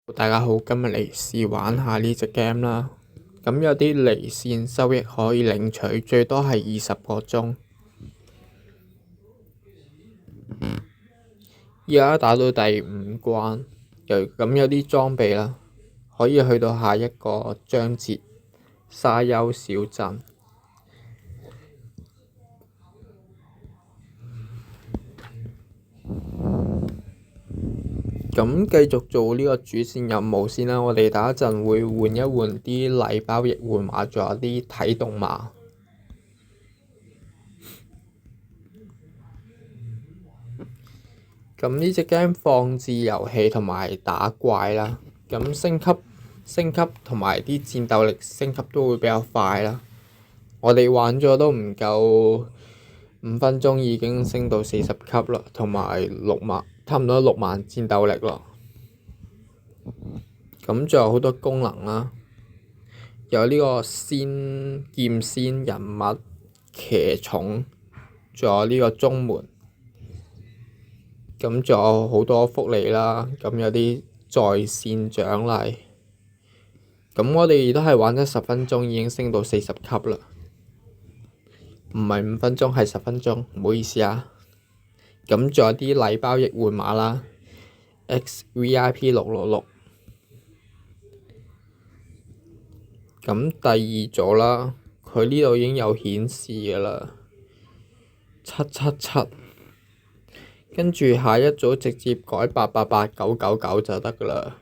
大家好，今日嚟試玩下呢隻 game 啦。咁有啲離線收益可以領取，最多係20個鐘。而家打到第5關，有啲裝備啦，可以去到下一個章節沙丘小鎮。咁繼續做呢個主線任務先啦。我哋打一陣會換一換啲禮包易換碼，仲有啲睇動碼。咁呢隻 game 放置遊戲同埋打怪啦。咁升級同埋啲戰鬥力升級都會比較快啦。我哋玩咗都唔夠5分鐘已經升到40級啦，同埋差唔多6萬戰鬥力咯。咁仲有好多功能啦，有呢個劍仙人物騎寵，仲有呢個中門。咁仲有好多福利啦，咁有啲在線獎勵。咁我哋都係玩咗10分鐘已經升到40級啦，唔係5分鐘係10分鐘，唔好意思啊。咁仲有啲禮包易換碼啦 ，XVIP666。咁第二組啦，佢呢度已經有顯示㗎啦，777。跟住下一組直接改888999就得㗎啦。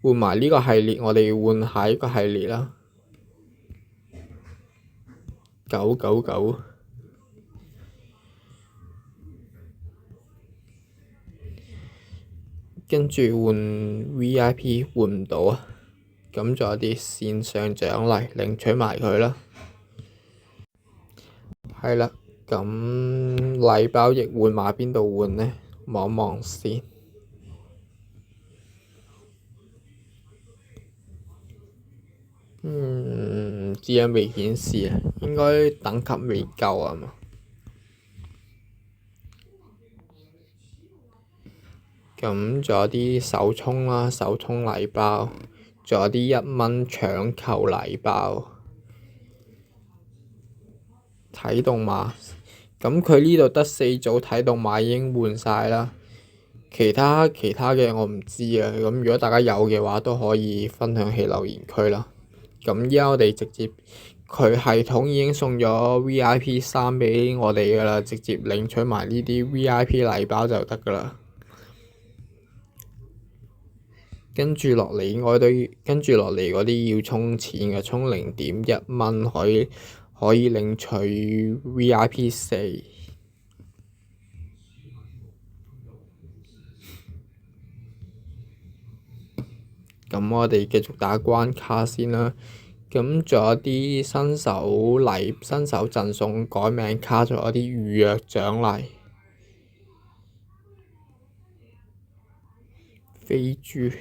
換埋呢個系列，我哋換下一個系列啦，999。跟住換 VIP 換唔到啊，咁仲有啲線上獎勵領取埋佢啦。係啦，咁禮包易換碼邊度換呢？望望先。唔知啊，未顯示啊，應該等級未夠啊嘛。咁仲有啲手充啦，手充禮包，仲有啲1蚊搶購禮包，睇動碼。咁佢呢度得4組睇動碼已經換晒啦，其他嘅我唔知啊。咁如果大家有嘅話，都可以分享喺留言區啦。咁依家我哋直接佢系統已經送咗 VIP3俾我哋㗎啦，直接領取埋呢啲 VIP 禮包就得㗎啦。跟住落嚟嗰啲要充錢嘅，充0.1蚊可以領取 VIP4。咁我哋繼續打關卡先啦。咁仲有啲新手贈送改名卡，仲有啲預約獎勵。飛豬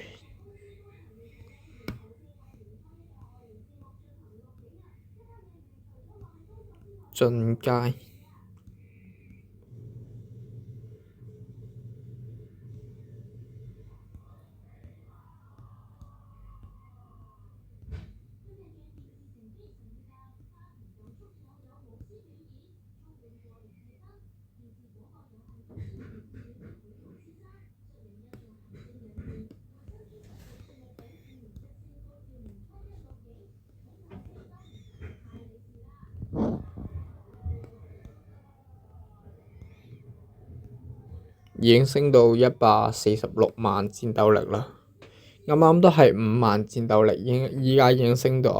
進階。已經升到146萬戰鬥力啦，啱啱都係5萬戰鬥力，依家已經升到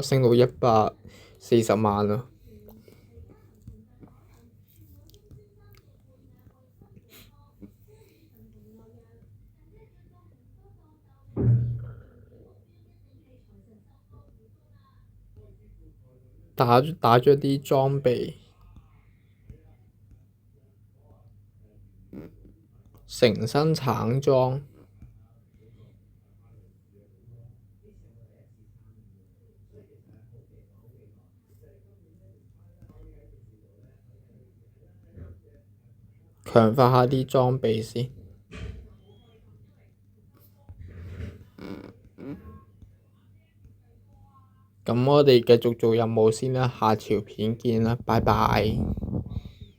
140萬啦。打咗啲裝備，成身橙裝，強化下啲裝備先。咁我哋繼續做任務先啦，下條片見啦，拜拜。